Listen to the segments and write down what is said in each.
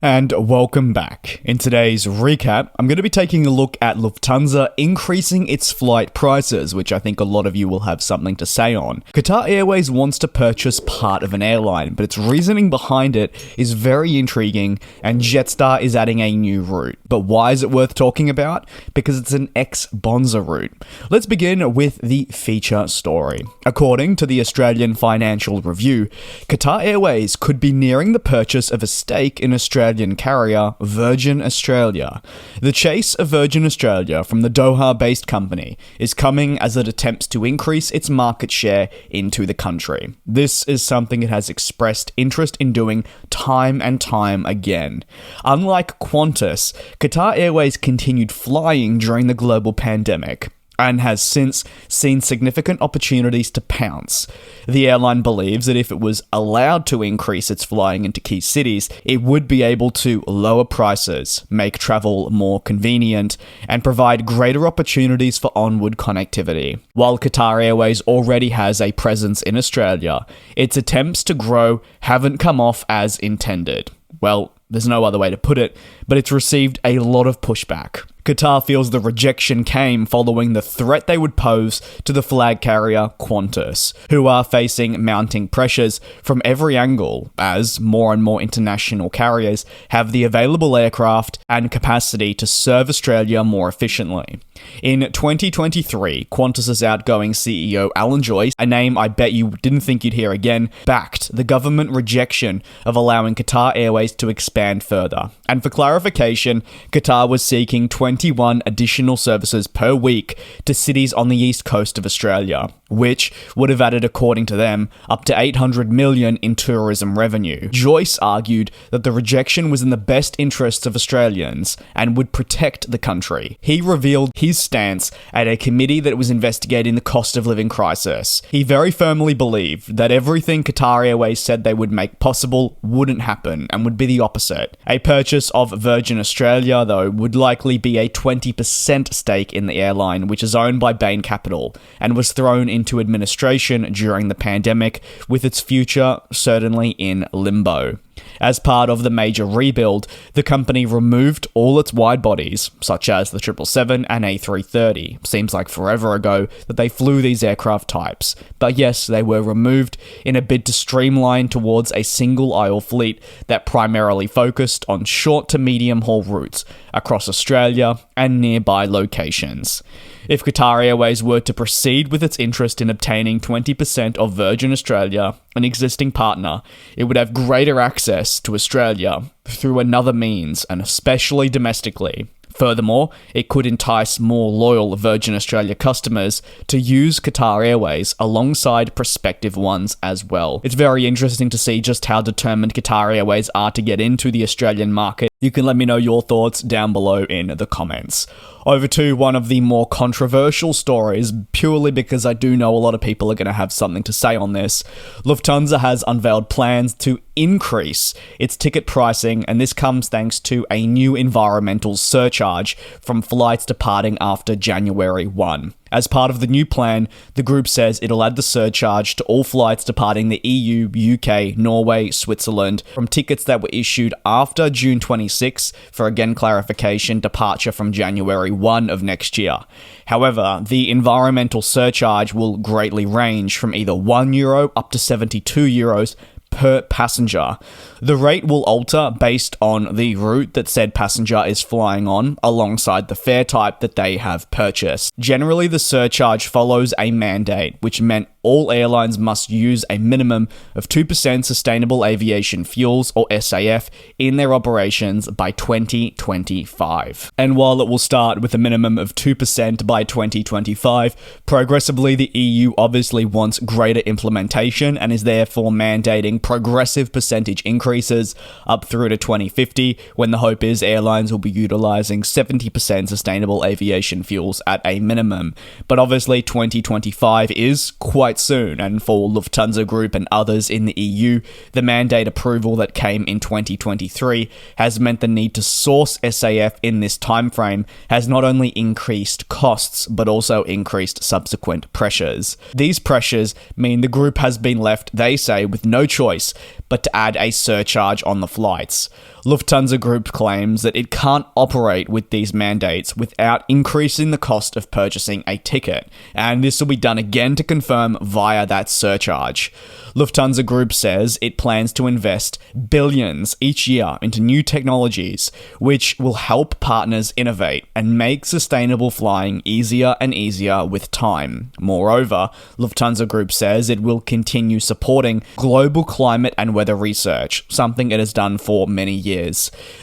And welcome back. In today's recap, I'm going to be taking a look at Lufthansa increasing its flight prices, which I think a lot of you will have something to say on. Qatar Airways wants to purchase part of an airline, but its reasoning behind it is very intriguing, and Jetstar is adding a new route. But why is it worth talking about? Because it's an ex-Bonza route. Let's begin with the feature story. According to the Australian Financial Review, Qatar Airways could be nearing the purchase of a stake in Australian carrier Virgin Australia. The chase of Virgin Australia from the Doha-based company is coming as it attempts to increase its market share into the country. This is something it has expressed interest in doing time and time again. Unlike Qantas, Qatar Airways continued flying during the global pandemic and has since seen significant opportunities to pounce. The airline believes that if it was allowed to increase its flying into key cities, it would be able to lower prices, make travel more convenient, and provide greater opportunities for onward connectivity. While Qatar Airways already has a presence in Australia, its attempts to grow haven't come off as intended. Well, there's no other way to put it, but it's received a lot of pushback. Qatar feels the rejection came following the threat they would pose to the flag carrier Qantas, who are facing mounting pressures from every angle as more and more international carriers have the available aircraft and capacity to serve Australia more efficiently. In 2023, Qantas's outgoing CEO Alan Joyce, a name I bet you didn't think you'd hear again, backed the government rejection of allowing Qatar Airways to expand further. And for clarification, Qatar was seeking 21 additional services per week to cities on the east coast of Australia, which would have added, according to them, up to $800 million in tourism revenue. Joyce argued that the rejection was in the best interests of Australians and would protect the country. He revealed his stance at a committee that was investigating the cost of living crisis. He very firmly believed that everything Qatar Airways said they would make possible wouldn't happen and would be the opposite. A purchase of Virgin Australia, though, would likely be a 20% stake in the airline, which is owned by Bain Capital and was thrown into administration during the pandemic, with its future certainly in limbo. As part of the major rebuild, the company removed all its wide bodies, such as the 777 and A330. Seems like forever ago that they flew these aircraft types. But yes, they were removed in a bid to streamline towards a single-aisle fleet that primarily focused on short to medium-haul routes across Australia and nearby locations. If Qatar Airways were to proceed with its interest in obtaining 20% of Virgin Australia, an existing partner, it would have greater access to Australia through another means, and especially domestically. Furthermore, it could entice more loyal Virgin Australia customers to use Qatar Airways alongside prospective ones as well. It's very interesting to see just how determined Qatar Airways are to get into the Australian market. You can let me know your thoughts down below in the comments. Over to one of the more controversial stories, purely because I do know a lot of people are going to have something to say on this. Lufthansa has unveiled plans to increase its ticket pricing, and this comes thanks to a new environmental surcharge from flights departing after January 1. As part of the new plan, the group says it'll add the surcharge to all flights departing the EU, UK, Norway, Switzerland from tickets that were issued after June 26 for, again clarification, departure from January 1 of next year. However, the environmental surcharge will greatly range from either €1 up to €72 per passenger. The rate will alter based on the route that said passenger is flying on, alongside the fare type that they have purchased. Generally, the surcharge follows a mandate, which meant all airlines must use a minimum of 2% sustainable aviation fuels, or SAF, in their operations by 2025. And while it will start with a minimum of 2% by 2025, progressively the EU obviously wants greater implementation and is therefore mandating progressive percentage increases up through to 2050, when the hope is airlines will be utilizing 70% sustainable aviation fuels at a minimum. But obviously 2025 is quite quite soon, and for Lufthansa Group and others in the EU, the mandate approval that came in 2023 has meant the need to source SAF in this timeframe has not only increased costs, but also increased subsequent pressures. These pressures mean the group has been left, they say, with no choice but to add a surcharge on the flights. Lufthansa Group claims that it can't operate with these mandates without increasing the cost of purchasing a ticket, and this will be done again to confirm via that surcharge. Lufthansa Group says it plans to invest billions each year into new technologies, which will help partners innovate and make sustainable flying easier and easier with time. Moreover, Lufthansa Group says it will continue supporting global climate and weather research, something it has done for many years.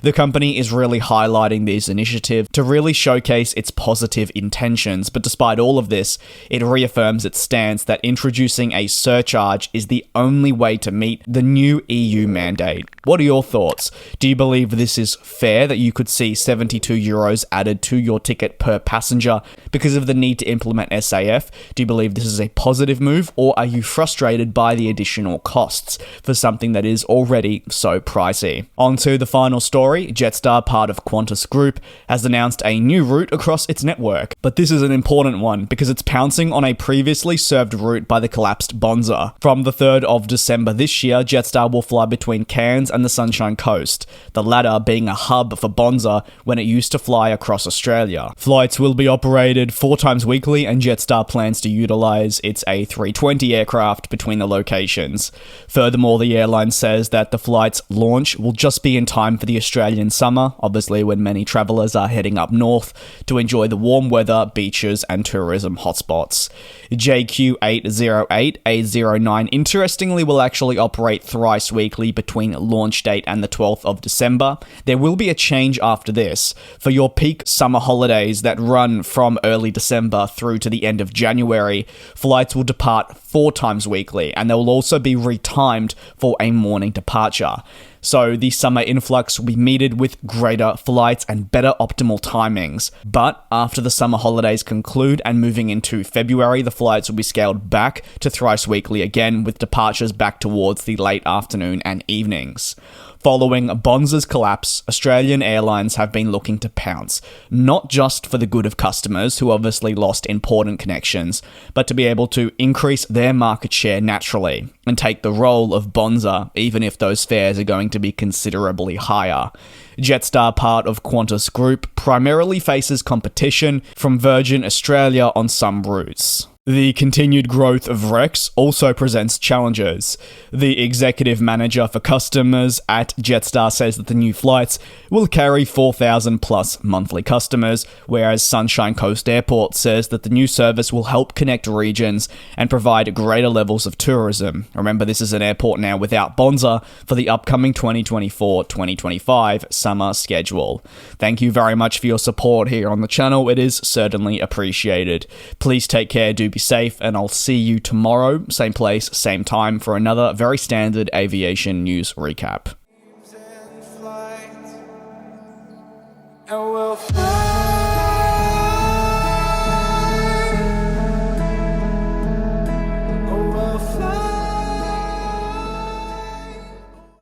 The company is really highlighting this initiative to really showcase its positive intentions, but despite all of this, it reaffirms its stance that introducing a surcharge is the only way to meet the new EU mandate. What are your thoughts? Do you believe this is fair that you could see €72 added to your ticket per passenger because of the need to implement SAF? Do you believe this is a positive move, or are you frustrated by the additional costs for something that is already so pricey? On to the final story. Jetstar, part of Qantas Group, has announced a new route across its network, but this is an important one because it's pouncing on a previously served route by the collapsed Bonza. From the 3rd of December this year, Jetstar will fly between Cairns and the Sunshine Coast, the latter being a hub for Bonza when it used to fly across Australia. Flights will be operated 4 times weekly, and Jetstar plans to utilise its A320 aircraft between the locations. Furthermore, the airline says that the flight's launch will just be in time for the Australian summer, obviously when many travellers are heading up north to enjoy the warm weather, beaches and tourism hotspots. JQ808-809 interestingly will actually operate thrice weekly between launch date and the 12th of December. There will be a change after this. For your peak summer holidays that run from early December through to the end of January, flights will depart 4 times weekly, and they will also be retimed for a morning departure. So the summer influx will be meted with greater flights and better optimal timings. But after the summer holidays conclude and moving into February, the flights will be scaled back to thrice weekly again, with departures back towards the late afternoon and evenings. Following Bonza's collapse, Australian airlines have been looking to pounce, not just for the good of customers who obviously lost important connections, but to be able to increase their market share naturally and take the role of Bonza, even if those fares are going to be considerably higher. Jetstar, part of Qantas Group, primarily faces competition from Virgin Australia on some routes. The continued growth of Rex also presents challenges. The executive manager for customers at Jetstar says that the new flights will carry 4,000 plus monthly customers, whereas Sunshine Coast Airport says that the new service will help connect regions and provide greater levels of tourism. Remember, this is an airport now without Bonza for the upcoming 2024-2025 summer schedule. Thank you very much for your support here on the channel. It is certainly appreciated. Please take care, do be safe, and I'll see you tomorrow, same place, same time, for another very standard aviation news recap.